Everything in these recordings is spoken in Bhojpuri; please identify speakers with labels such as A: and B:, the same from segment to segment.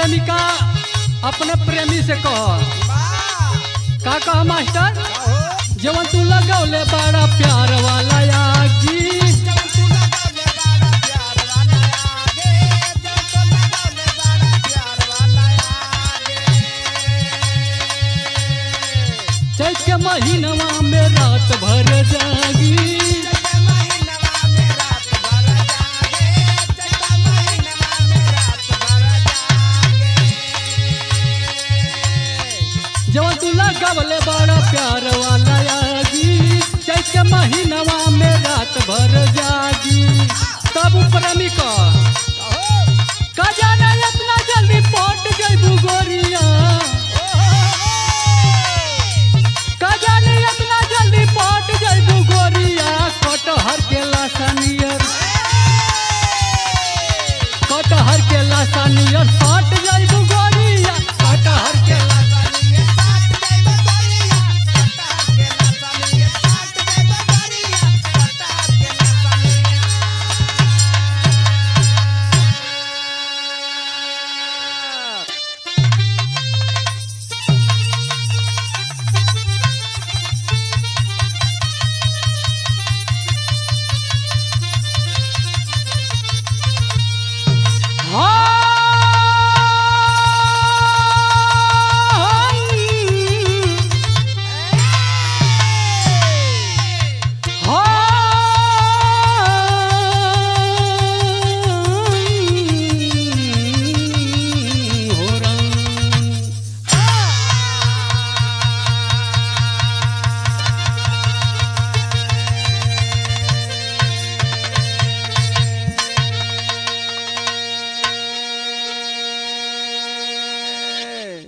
A: प्रेमिका अपने प्रेमी से कह का कह मास्टर जवन तू लगौले बड़ा प्यार वाला आगी चैत के महीनवा में रात भर जागी जवन तू लगवले बड़ा प्यार वाला आगी चैत के महीनवा में रात भर जागी तब प्रेमी का जाना इतना जल्दी पहुंच जइबू गोरिया का जाने इतना जल्दी पहुंच जइबू गोरिया कटहर के लासानियर साट जइबू गोरिया कटहर के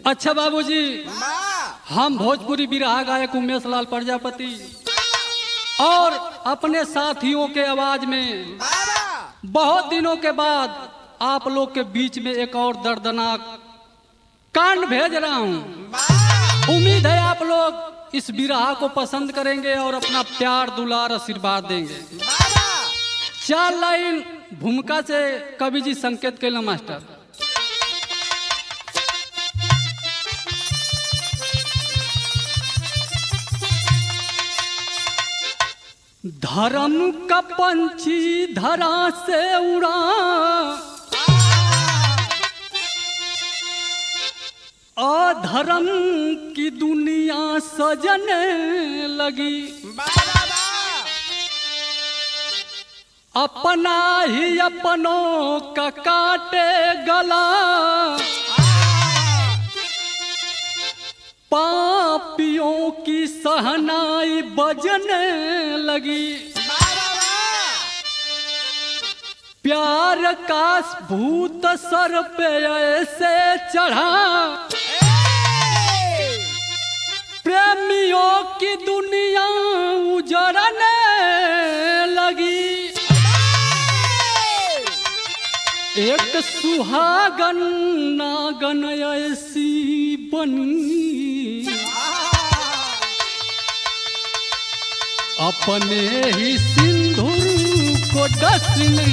A: अच्छा बाबूजी हम भोजपुरी बिरहा गायक उमेश लाल प्रजापति और अपने साथियों के आवाज में बहुत दिनों के बाद आप लोग के बीच में एक और दर्दनाक कांड भेज रहा हूं। उम्मीद है आप लोग इस बिरहा को पसंद करेंगे और अपना प्यार दुलार आशीर्वाद देंगे। 4 लाइन भूमिका से कवि जी संकेत के मास्टर। धर्म का पंछी धरा से उड़ा अधर्म की दुनिया सजने लगी अपना ही अपनों का काटे गला पापियों की सहनाई बजने लगी प्यार का भूत सर पे ऐसे चढ़ा प्रेमियों की दुनिया उजड़ने लगी एक सुहागन नागन ऐसी बनी अपने ही सिंदूर को डसने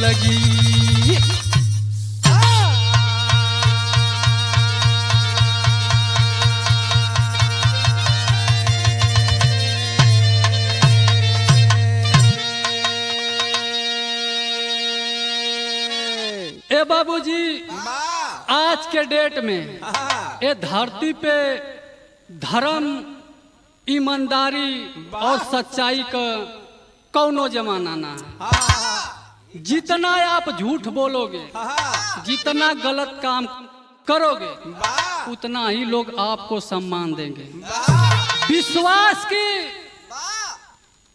A: लगी। ए बाबूजी आज के डेट में ये धरती पे धर्म ईमानदारी और सच्चाई का कौनो जमाना ना है। जितना आप झूठ बोलोगे जितना गलत काम करोगे उतना ही लोग आपको सम्मान देंगे। विश्वास की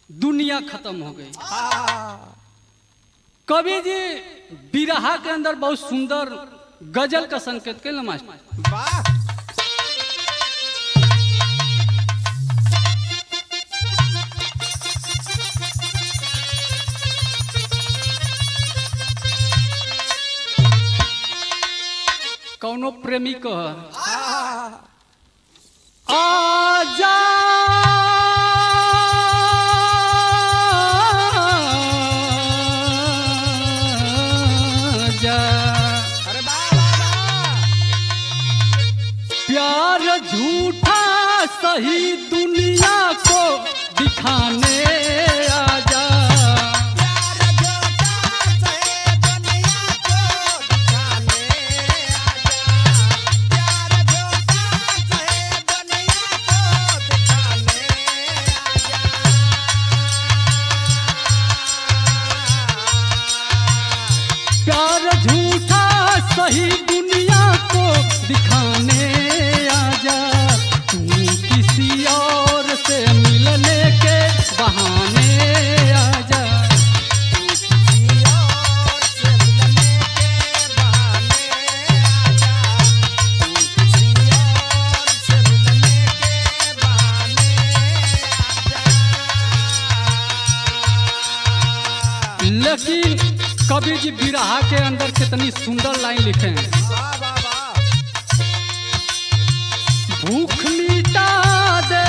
A: दुनिया खत्म हो गई। कवि जी बिरहा के अंदर बहुत सुंदर गजल का संकेत के मास्टर। कौनो प्रेमी कह आजा दिखाने आजा। प्यार झूठा सही दुनिया को दिखाने आजा, तू किसी और से मिलने के बहाने आजा। लेकिन कवि जी बिरहा के अंदर कितनी सुंदर लाइन लिखे हैं। भूख मिटा दे,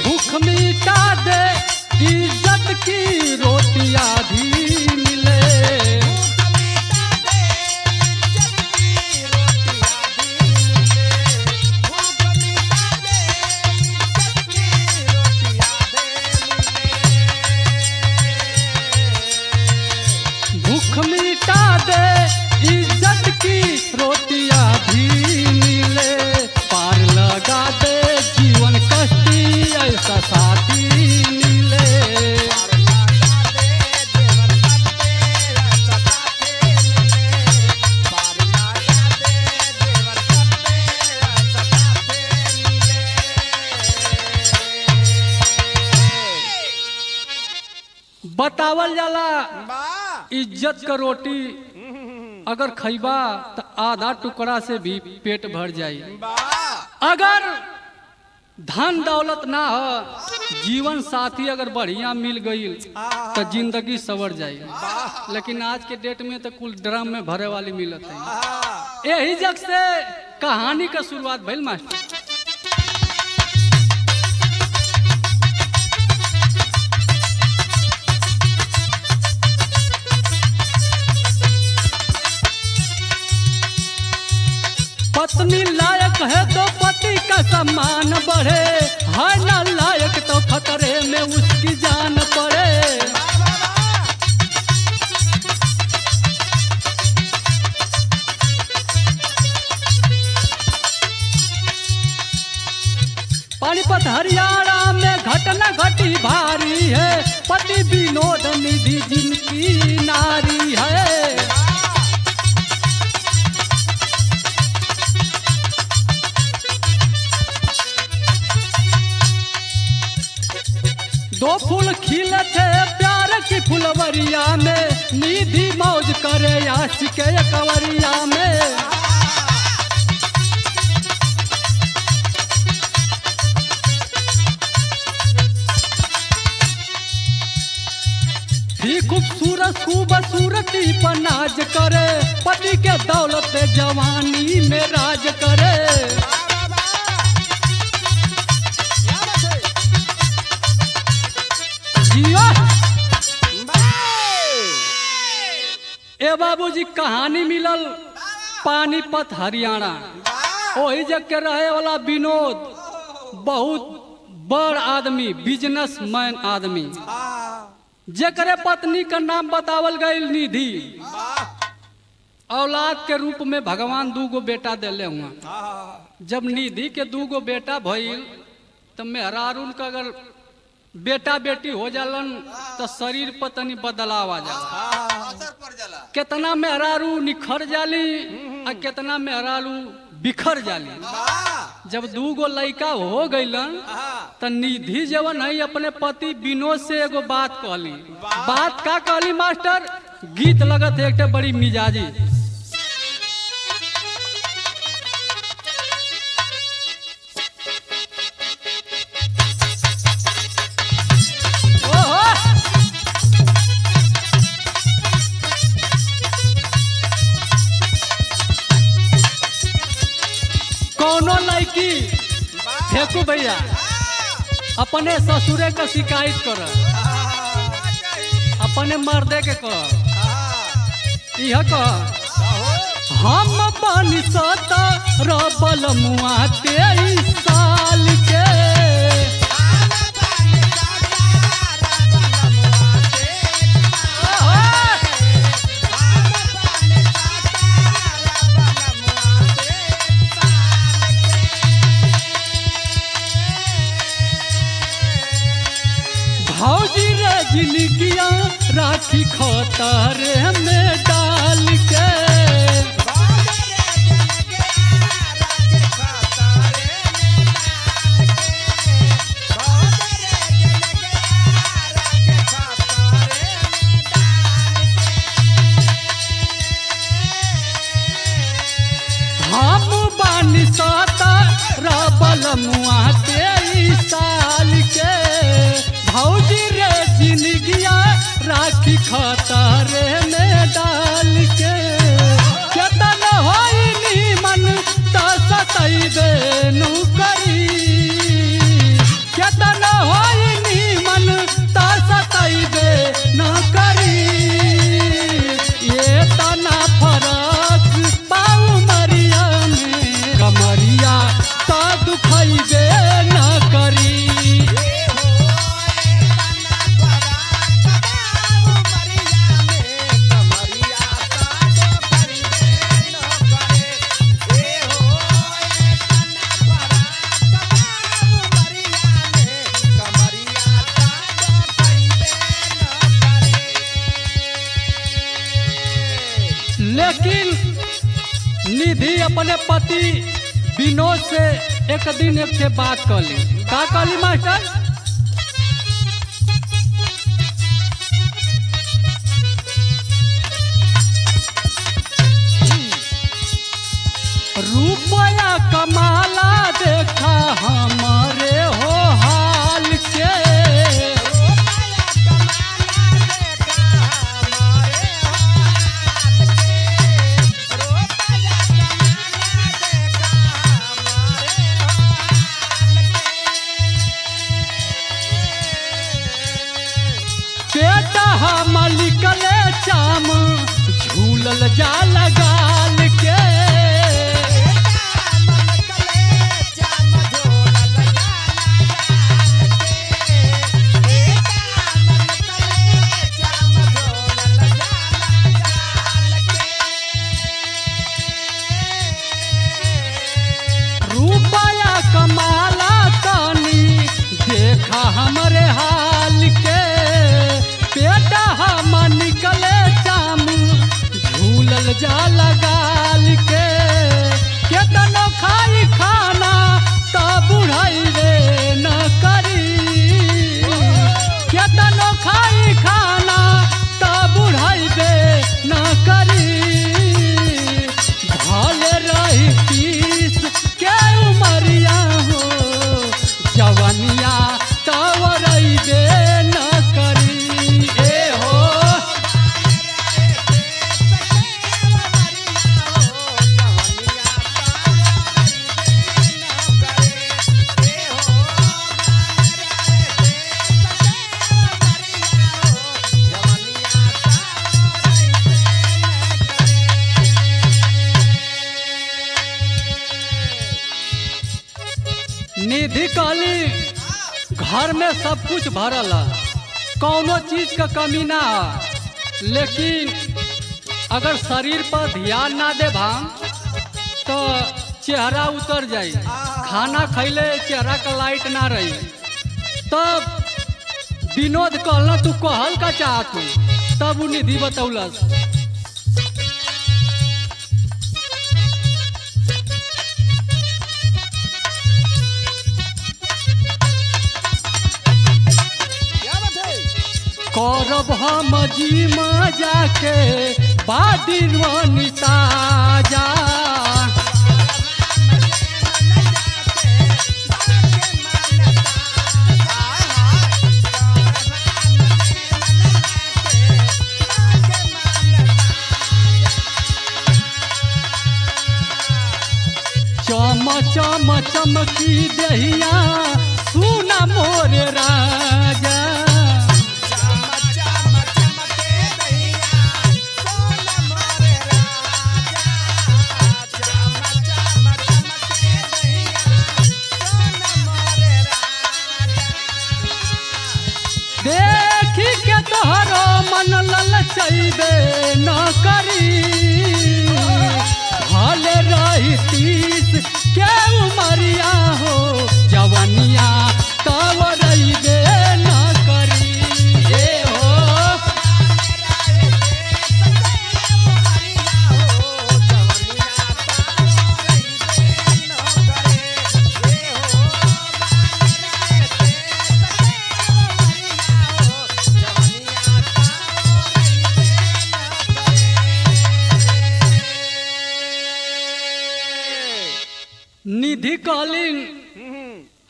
A: भूख मिटा दे, इज्जत की रोटियां भी मिले। भूख मिटा दे, इज्जत की रोटियां भी मिले। पार लगा दे जीवन कश्ती, ऐसा साथी मिले। बतावल जाला इज्जत का रोटी अगर खैबा तो आधा टुकड़ा से भी पेट भर जाई। अगर धन दौलत ना हो, जीवन साथी अगर बढ़िया मिल गई तो जिंदगी सवर जाई। लेकिन आज के डेट में तो कुल ड्रम में भरे वाली मिलत है। यही जग से कहानी का शुरुआत भइल मास्टर। पत्नी लायक है तो पति का सम्मान बढ़े, है ना लायक तो खतरे में उसकी जान पड़े। पानीपत हरियाणा में घटना घटी भारी है, पति विनोद निधि जिनकी नारी है। दो फूल खिले थे प्यार की फुलवरिया में, निधि मौज करे आशिक के कवरिया में। भी खूबसूरत खूबसूरती पर नाज करे, पति के दौलत जवानी में राज करे। ए बाबूजी कहानी मिलल पानीपत हरियाणा। वही जग के रहे वाला विनोद बहुत बड़ आदमी, बिजनेसमैन आदमी, जेकरे पत्नी का नाम बतावल गई निधि। औलाद के रूप में भगवान दूगो बेटा देले हुआ। जब निधि के दूगो बेटा भइल तो मेहरारून का अगर बेटा बेटी हो जालन तो शरीर पर तनी बदलाव आ जाला। कितना मेहरारू निखर जाली और कितना मेहरारू बिखर जाली। जब दूगो लड़का हो गईलन तो निधि जवन है अपने पति विनोद से एगो बात कहली। बात का कहली मास्टर? गीत लगत है एक बड़ी मिजाजी। कौनो लड़की फेंकू भैया अपने ससुरे का शिकायत कर, अपने मर्दे के कह, यह कह हम बनी सता रबल मुआ 23 साल के। जिंदगिया राखी खतरे में डाल के। हम बानी बल मुआ 23 साल के भौजी रे जिंदगिया राखी खतरे में डाल के। केतन होई नीमन त सतैबे नु करी, केतन होई नीमन त सतैबे न करी। ये तना फरक पाऊ मरिया में कमरिया त दुखैबे न करी। लेकिन निधि अपने पति विनोद से एक दिन एक से बात कर ली। का कहली मास्टर? रुपया कमाला देखा हमारे हो हाल के। बेटा हम निकले चाम झूलल जा लगाल के। रुपया कमाला तानी देखा हमरे हाल के। बेटा हम निकले चाम झूलल जा लगाल के। केतनो खाई खाना त बुढ़ाइबे न करी, केतनो खाई खाना त बुढ़ाइबे न करी। भले रही 30 के उमरिया हो जवनिया तब रहिबे न करी। निधि कहली घर में सब कुछ भरल है, कौनो चीज का कमी ना है। लेकिन अगर शरीर पर ध्यान ना दे भांग तो चेहरा उतर जाई। खाना खैले चेहरा का लाइट ना रही। तब विनोद कहला तू कहल का चाहत हूँ, तब वो निधि बतौलस। करब हम जी मजा के बादिरवानी ताजा। चम चम चमकी दहिया सुना मोरे राजा। देखी के तोहरो मन ललचैबे न करी। भले रही 30 के उमरिया हो जवनिया तब रहिबे न करी।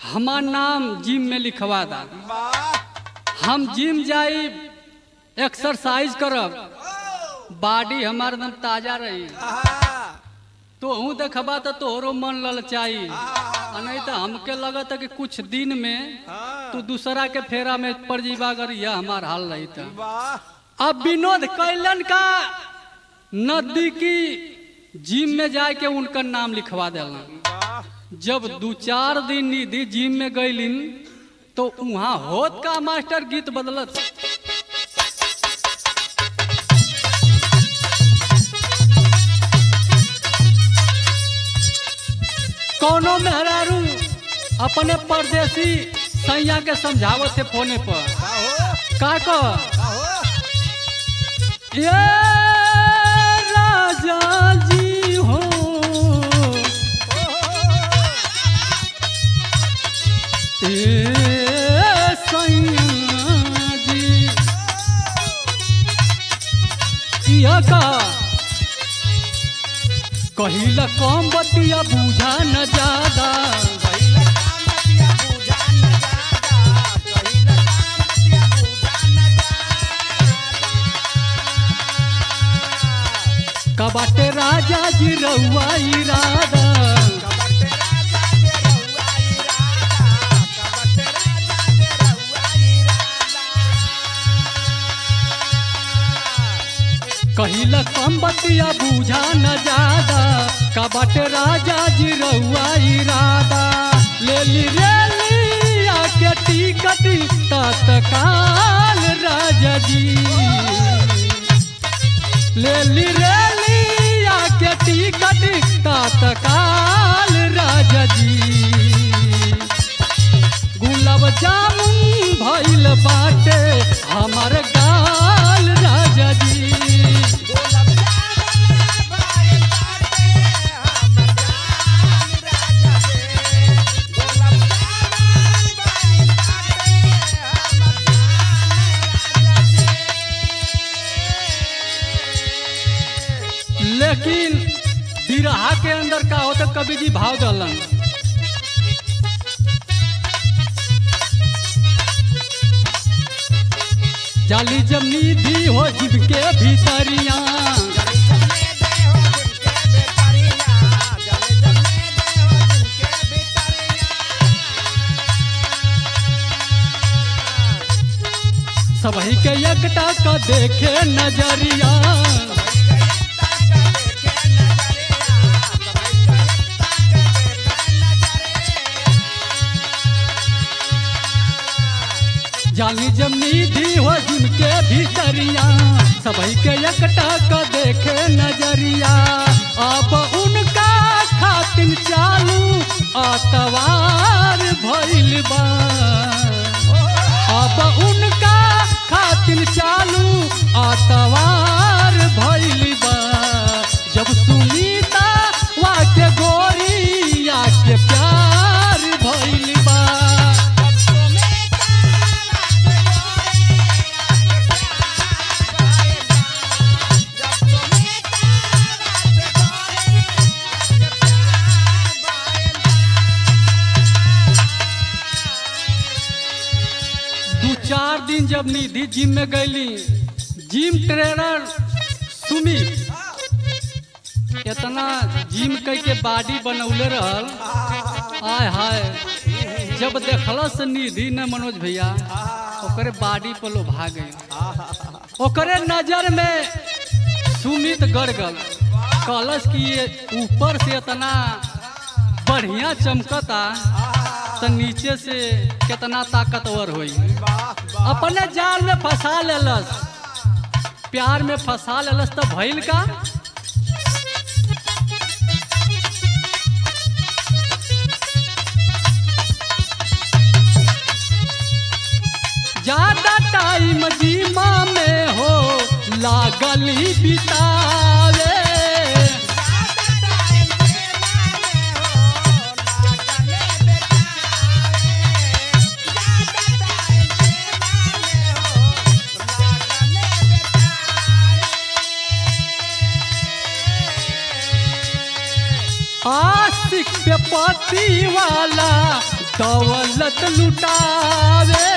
A: हमार नाम जिम में लिखवा दा। हम जिम जाई, एक्सरसाइज करब, बॉडी हमार एकदम ताजा रही। तो हूँ देखबा तो तोहरो मन ललचाई, नहीं तो हमके लगता कि कुछ दिन में तू दूसरा के फेरा में पड़ जीवा। अगर यह हमार हाल रही था। अब विनोद कैलन का नजदीकी जिम में जाके उनका नाम लिखवा देला। जब 2-4 दिन निधि जिम में गईलिन तो वहाँ होत का मास्टर गीत बदलत। कौनो मेहरारू अपने परदेसी सैया के समझावत थे फोने पर का ये राजा जी हो सैया जी यह का कहिला कम बतिया बूझा न ज्यादा। कबाटे राजा जी रउआ इरादा। कहिला कम बतिया बूझा न ज्यादा। कबाटे राजा जी रउआ इरादा। लेली रेली आके टिकट तत्काल राजा जी। लेली रेली आके टिकट तत्काल राजा जी। गुलाब जामुन भइल बाटे हमार गाल राजा जी। लेकिन बिरहा के अंदर का होता कवि जी भाव दलन। जाली जब निधि हो जीव के भीतरिया। सबही के एकटा का देखे नजरिया। जाली जब निधि हो जिनके भीतरिया। सबही के एकटा का देखे नजरिया। अब उनका खातिन चालू आतवार भइल बा। अब उनका खातिन चालू आतवार भइल बा। जब सुनीता वाके गोरी आके प्यार भइल बा। चार दिन जब निधि जिम में गईली, जिम ट्रेनर सुमित इतना जिम के बॉडी बनौले रहल। आय हाय जब देखलस निधि ने मनोज भैया ओकरे बॉडी पर लोभा गई। ओकरे नजर में सुमित गड़ गल। कहलस कि ये ऊपर से इतना बढ़िया चमकता तो नीचे से कितना ताकतवर हुई। अपने जाल में फंसा लेलस, प्यार में फंसा लेलस तो भइल का। ज्यादा टाइम जीमा में हो लागली बितावे। आशिक पे पति वाला दौलत लुटावे।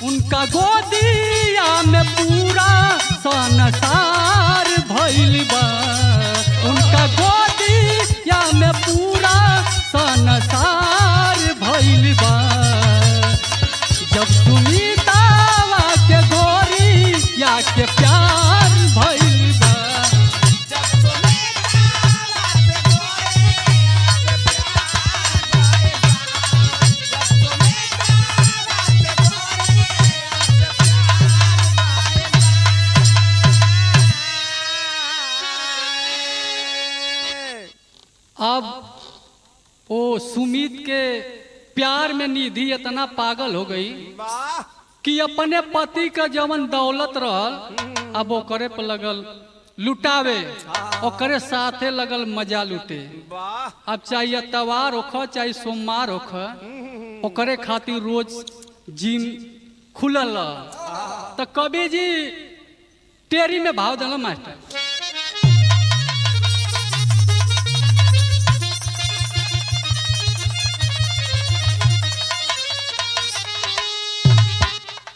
A: उनका गोदिया में पूरा संसार भइल बा। उनका गोदिया में पूरा संसार भइल बा। जब सुनीतावा के गोरिया के प्यार भइल बा। अब वो सुमित के प्यार में निधि इतना पागल हो गई कि अपने पति का जवन दौलत रहल अब ओकरे पर लगल लुटावे, ओकरे साथे लगल मजा लुटे। अब चाहे इतवार होख चाहे सोमवार होख, ओकरे खातिर रोज जिम खुलल। तो कवि जी टेरी में भाव दिल मास्टर।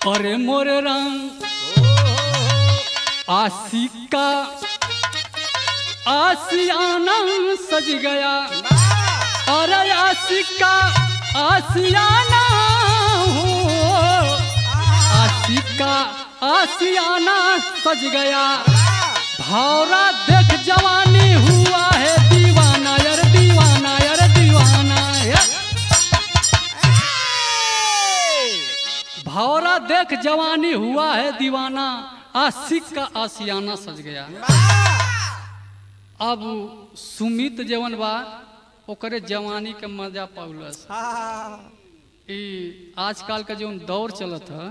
A: अरे मोरे रंग आशिका आसियाना सज गया। अरे आशिका आसियाना हो, आशिका आसियाना सज गया। भौरा देख जवानी हुआ है दीवाना, यार दीवाना, यार दीवाना है। भौरा देख जवानी हुआ है दीवाना, आशिक का आसियाना सज गया। अब सुमित जवन बा ओकरे जवानी के मजा पाउलस। आजकल का जो दौर चलत है,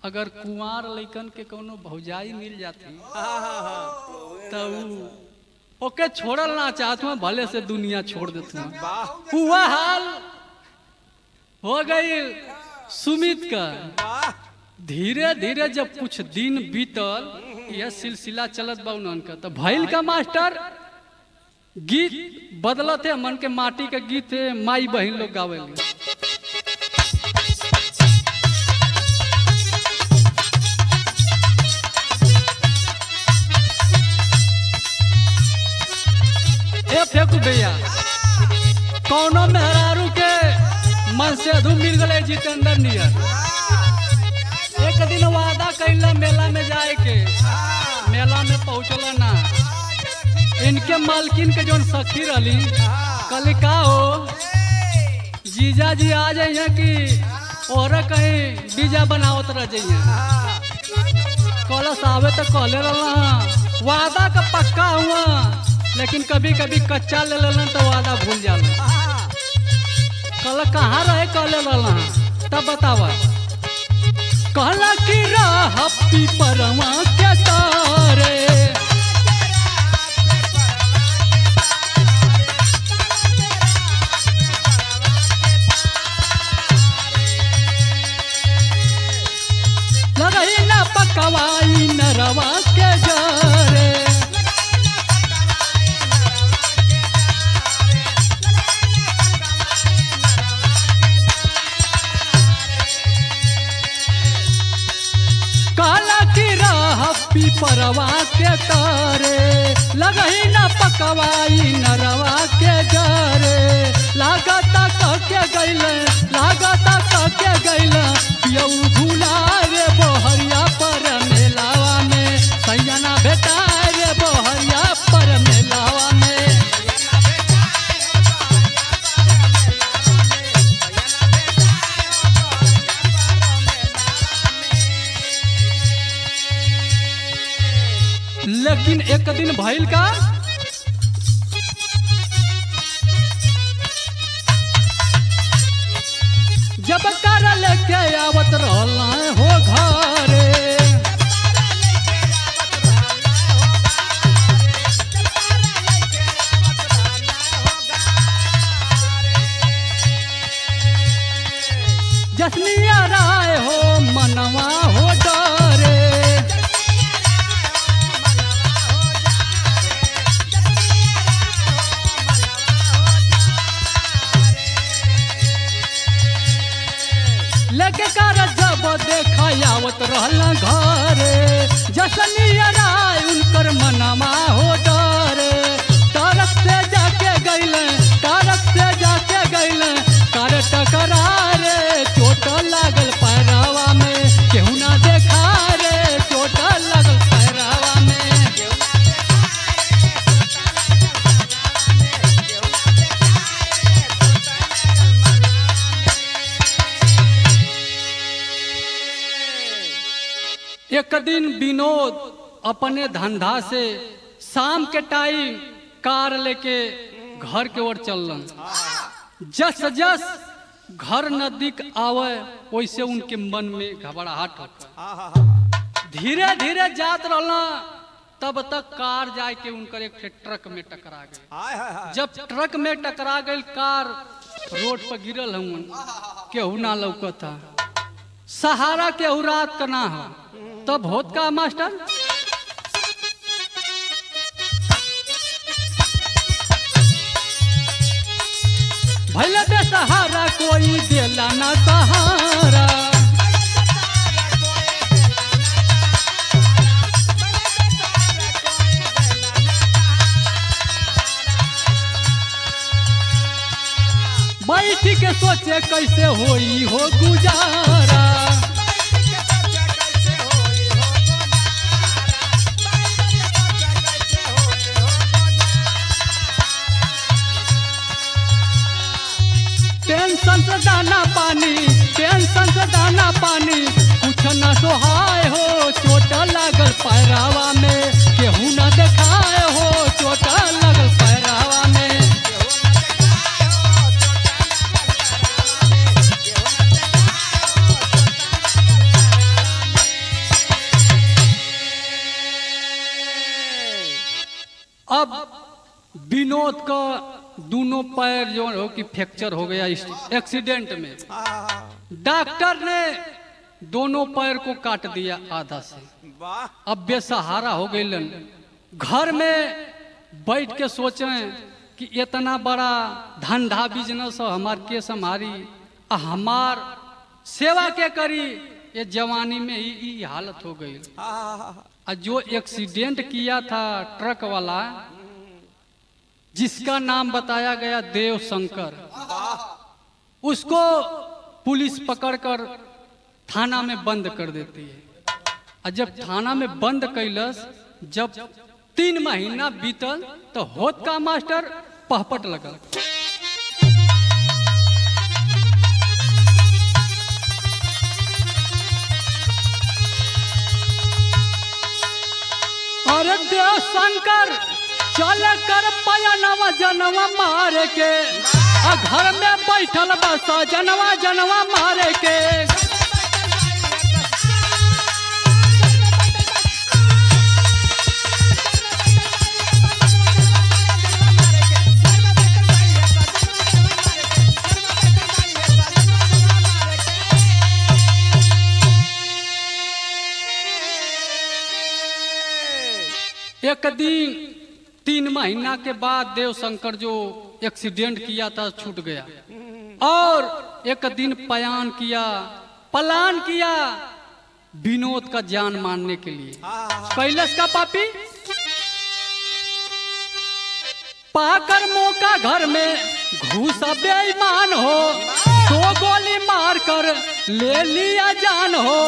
A: अगर कुंवार लइकन के कोनो भौजाई मिल जाती तो ओके छोड़ल ना चाहत हूँ, भले से दुनिया छोड़ देती हूँ। वह हाल हो गई सुमित का। धीरे धीरे जब कुछ दिन बीतल, यह सिलसिला चलत बा उनन का, तो भैल का मास्टर गीत बदलत है। मन के माटी के गीत माई बहन लोग गावेली। ए फेंकू भैया, कौनो मेहरारू के मन से अधू मिल गए जितेंद्र नियर। एक दिन वादा कैला मेला में जाए के, मेला में पहुँचल ना। इनके मालकिन के जोन सखी रही कल का हो जीजा जी आ जाइए कि और कहीं बीजा बनावत रह जाइए। कलश आवे तो कहले रहा वादा का पक्का हुआ, लेकिन कभी कभी कच्चा ले लेना तो वादा भूल जाला। कल कहाँ रहे कहले रहा तब बतावा। कहला कि राह पीपरवा के तारे, लगई ना पकवाई नरवा के जरे। पीपरवा के तारे, लगही न पकवाई नरवा के जरे। लागता कह के गैले, लागता कह के गैले पियऊ भूला रे बोहरिया पर मेलावा में। सैया बेटा रे बोहरिया पर मेलावा में। लेकिन एक दिन भइल का, जब कर लेके आवत रहला हो घरे। जसनिया राय हो मनवा हो डरे। लेके कार जब देखा आवत रहल घरे, जसनिया राय उनकर मनवा हो डरे। तारक से जाके गईले, तारक से जाके गईले, कार टकरारे, चोट लागल पैरावा में, केहू ना देखा रे, चोट लागल पैरावा में। एक दिन विनोद अपने धंधा से शाम के टाइम कार लेके घर के ओर चलन। जस जस घर नजदीक आवे वैसे उनके मन में घबराहट होकर धीरे धीरे जात रहला। तब तक कार जाए के उनकर एक ट्रक में टकरा गई। जब ट्रक में टकरा गई कार रोड पर गिरल हूँ, केहू ना लौकता, सहारा केहू रात का ना हो। तब होत का मास्टर भैया बेसहारा कोई देला ना सहारा। बैठ के सोचे कैसे होई हो गुजारा। टेंशन से दाना पानी, टेंशन से दाना पानी, कुछ न सोहाय हो, चोट लागल पैरावा में, केहू न देखाए हो, चोट लागल पैरावा में। अब विनोद का दोनों पैर जो हो कि फ्रैक्चर हो गया इस एक्सीडेंट में। डॉक्टर ने दोनों पैर को काट दिया आधा से। अब बेसहारा हो गए। घर में बैठ के सोचें कि इतना बड़ा धंधा बिजनेस हो, हमार के संभारी, हमार सेवा के करी। ये जवानी में ही हालत हो गई। जो एक्सीडेंट किया था ट्रक वाला, जिसका नाम बताया गया देव शंकर, उसको पुलिस पकड़कर थाना में बंद कर देती है। और जब थाना में बंद कैलस, जब 3 महीना बीतल तो होत का मास्टर पहपट लगल। अरे देव शंकर चल कर पयनवा जनवा मारे के, घर में बैठल बस जनवा जनवा मारे के। एक दिन 3 महीना के बाद देव शंकर जो एक्सीडेंट किया था छूट गया, और एक दिन प्लान किया विनोद का जान मारने के लिए। कैलाश का पापी पाकर मौका घर में घुसा बेईमान हो, 2 गोली मार कर ले लिया जान हो।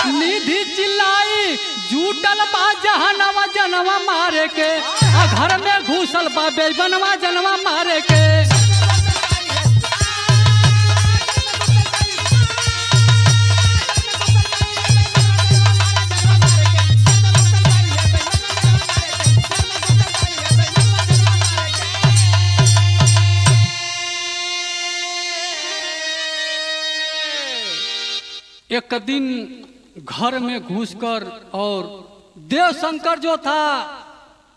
A: निधि चिल्लाई जूटल बा जहनवा जनवा मारे के, घर में घुसल बा बेईमानवा जनवा मारे के। एक दिन घर में घुसकर और देव शंकर जो था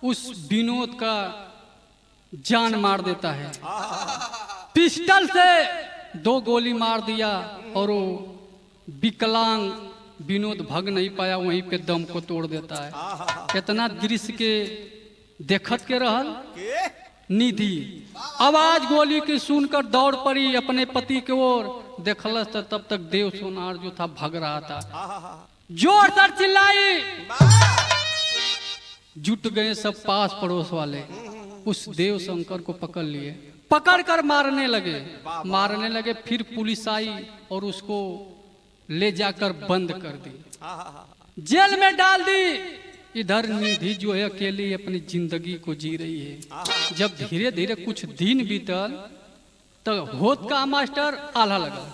A: उस विनोद का जान मार देता है। पिस्टल से 2 गोली मार दिया और वो विकलांग विनोद भग नहीं पाया, वहीं पे दम को तोड़ देता है। इतना दृश्य के देखत के रहल निधि आवाज गोली की सुनकर दौड़ पड़ी अपने पति की ओर। देखलस तो तब तक देव सोनार जो था भग रहा था। जोरदार चिल्लाई, जुट गए सब पास पड़ोस वाले, उस देव शंकर को पकड़ लिए, पकड़ कर मारने लगे। फिर पुलिस आई और उसको ले जाकर बंद कर दी, जेल में डाल दी। इधर निधि जो है अकेली अपनी जिंदगी को जी रही है। जब धीरे धीरे कुछ दिन बीतल तो होत का मास्टर आल्हा लगा।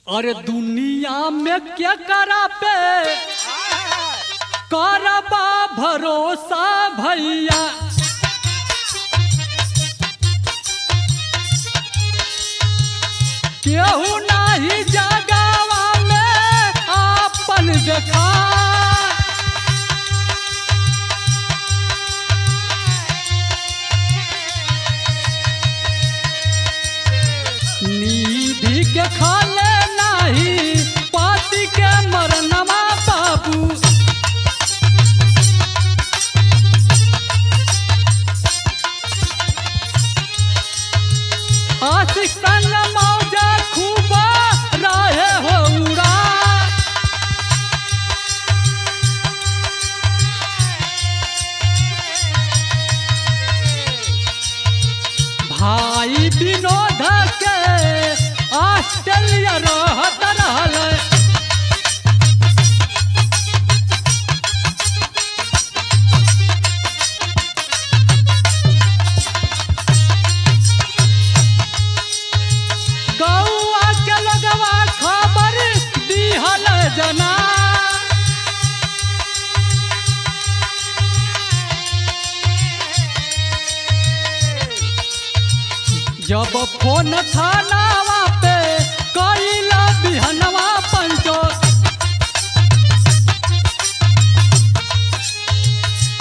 A: अरे दुनिया में क्या करा पे करबा भरोसा भैया, केहू नहीं जगावा में आपन देखा। निधि के खाले नहीं पाती के मरनवा बाबू, आशिक संग मौजा खूब रहे हो उड़ा। भाई विनोद के ऑस्ट्रेलिया रहत रहल, गौआ के लगवा खबर दिहल जना। जब फोन थानावा पे कइला बिहनवा पंचो,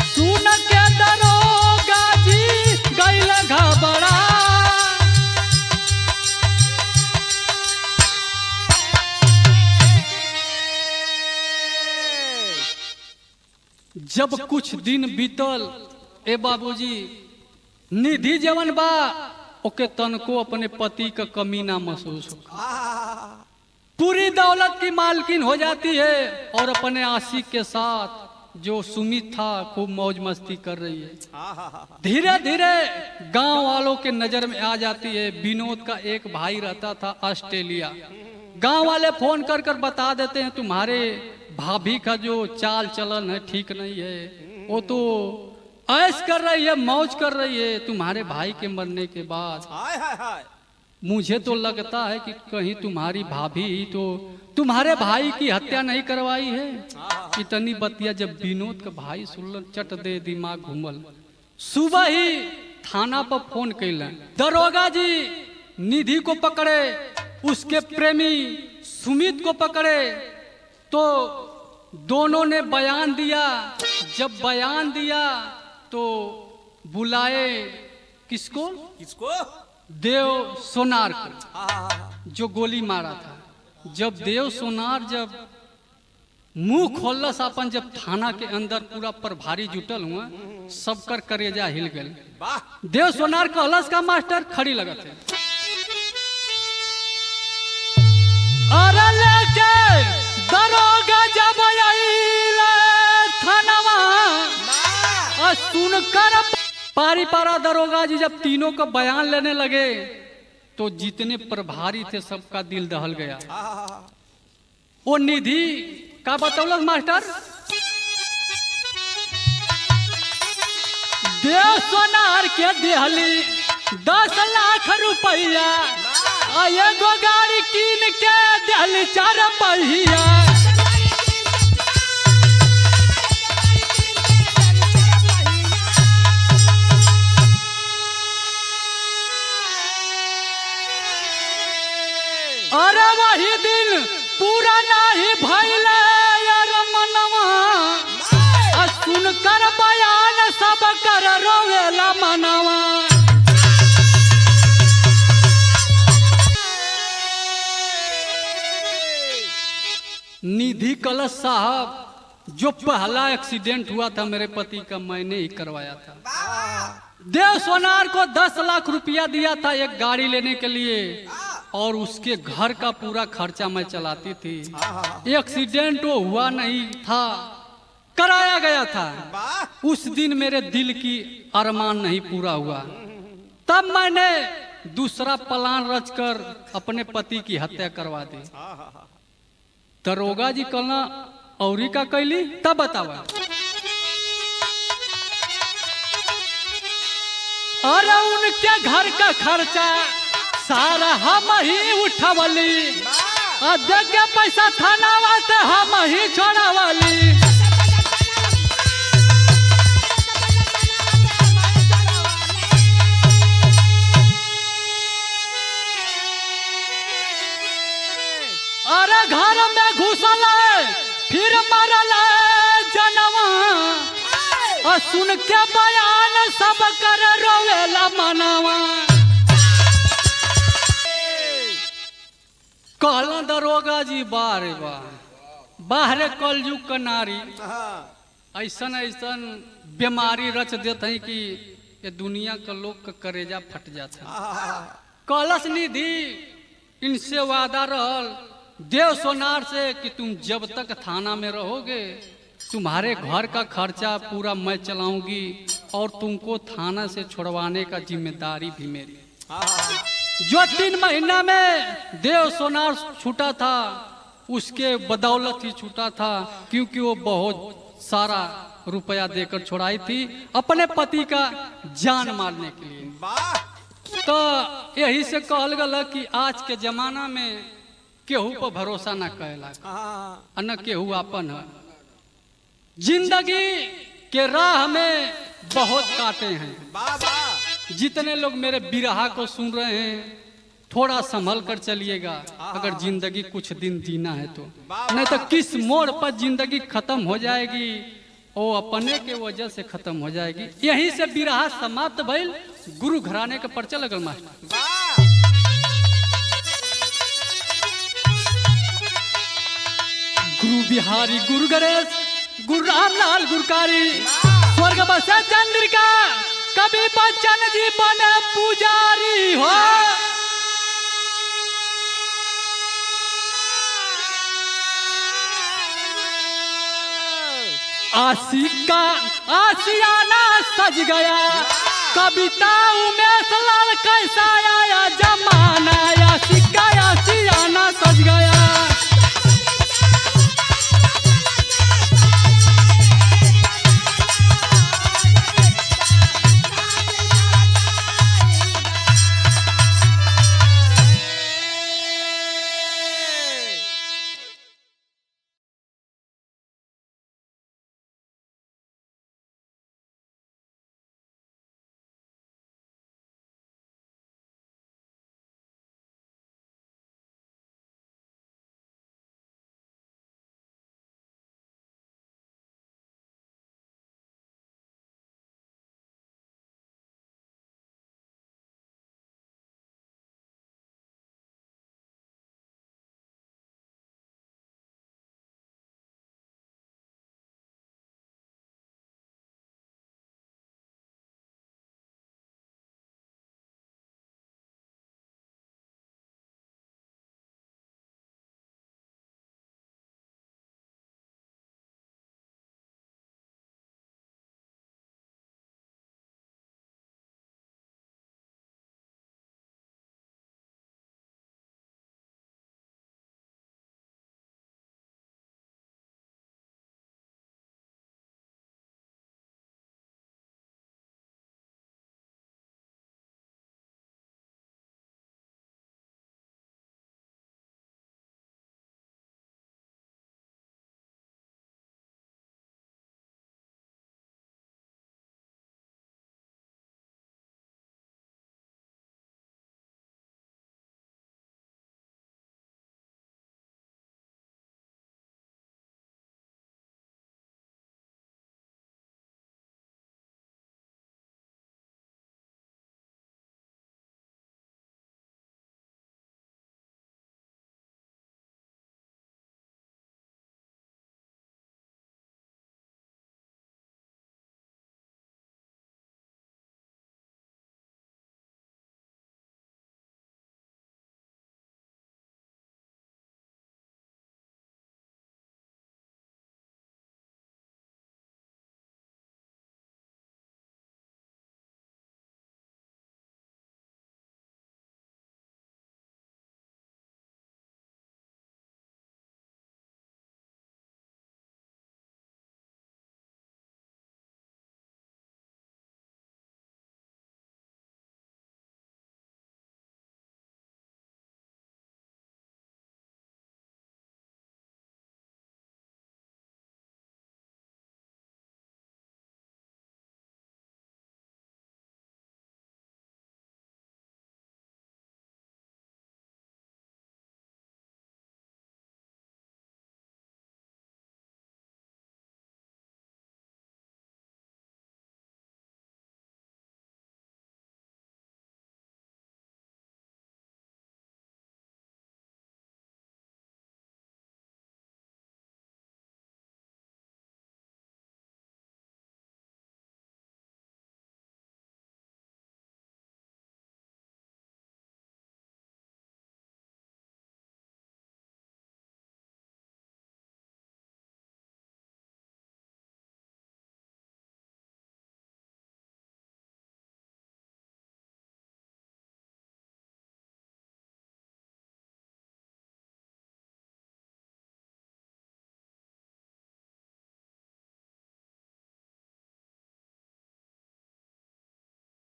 A: सुन के दरोगा जी गइल घबरा। जब कुछ दिन बीतल ए बाबूजी, निधि जवन बा ओके तनको अपने पति का कमी ना महसूस हो। पूरी दौलत की मालकिन हो जाती है और अपने आशिक के साथ जो सुमित था खूब मौज मस्ती कर रही है। धीरे धीरे गांव वालों के नजर में आ जाती है। विनोद का एक भाई रहता था ऑस्ट्रेलिया। गांव वाले फोन कर कर बता देते हैं तुम्हारे भाभी का जो चाल चलन है ठीक नहीं है, वो तो ऐश कर रही है, मौज कर रही है तुम्हारे भाई के मरने के बाद। मुझे तो लगता है कि कहीं तुम्हारी भाभी तो तुम्हारे भाई की हत्या नहीं करवाई है। इतनी बतिया जब विनोद का भाई सुनल, चट दे दिमाग घूमल। सुबह ही थाना पर फोन कैलन, दरोगा जी निधि को पकड़े, उसके प्रेमी सुमित को पकड़े। तो दोनों ने बयान दिया। जब बयान दिया तो बुलाए किसको? देव सोनार को, जो गोली मारा था। जब देव सोनार जब मुंह खोलस अपन, जब थाना के अंदर पूरा प्रभारी जुटल हुआ, सबकर करेजा हिल गए। देव सोनार कहलस का मास्टर खड़ी लगत है। अरे लेके दरोगा जब आइले थानावा, सुनकर पारी पारा दरोगा जी जब तीनों का बयान लेने लगे तो जितने प्रभारी थे सबका दिल दहल गया। वो निधि का बतौलस मास्टर, देव सोनार के देहली 10 लाख रुपया, एगो गाड़ी कीन के देहली 4 पहिया। अरे वही दिन पूरा नहीं भइले यार मनवा, निधि कलश साहब, जो पहला एक्सीडेंट हुआ था मेरे पति का मैंने ही करवाया था। देव सोनार को 10 लाख रुपया दिया था एक गाड़ी लेने के लिए और उसके घर का पूरा खर्चा मैं चलाती थी। एक्सीडेंट वो हुआ नहीं था, कराया गया था। उस दिन मेरे दिल की अरमान नहीं पूरा हुआ, तब मैंने दूसरा प्लान रचकर अपने पति की हत्या करवा दी। दरोगा जी कहना औरी का कैली, तब बतावा। अरे उनके घर का खर्चा सारा हम ही उठवली, दे के पैसा थाना वाते हम ही छोड़ावली। अरे घर में घुसल फिर मरल जनवा, और सुन के बयान सब कर रोवेला मनवा। कहला दरोगा जी बारे बाहरे कलयुग का नारी ऐसन ऐसन बीमारी रच देते हैं कि ये दुनिया का लोग का करेजा फट जाता है। कलश निधि इनसे वादा रहल देव सोनार से कि तुम जब तक थाना में रहोगे तुम्हारे घर का खर्चा पूरा मैं चलाऊंगी और तुमको थाना से छुड़वाने का जिम्मेदारी भी मेरी। जो 3 महीना में देव सोनार छूटा था उसके बदौलत ही छूटा था, क्योंकि वो बहुत सारा रुपया देकर छुड़ाई थी अपने पति का जान मारने के लिए। तो यही से कहल गया कि आज के जमाना में केहू पर भरोसा न कहला, न केहू अपन है। जिंदगी के राह में बहुत काटे हैं। जितने लोग मेरे बिरहा को सुन रहे हैं थोड़ा संभल कर चलिएगा, अगर जिंदगी कुछ दिन जीना है तो, नहीं तो किस मोड़ पर जिंदगी खत्म हो जाएगी वो अपने के वजह से खत्म हो जाएगी। यहीं से बिरहा समाप्त भइल। गुरु घराने का पर्चा लगल मास्टर। गुरु बिहारी, गुरु गणेश, गुरु रामलाल गुरकारी, स्वर्ग बसे चंद्रिका, कभी बच्चन जी बने पुजारी हो। आशिका आशियाना सज गया, कविता उमेश लाल कैसा आया जमाना।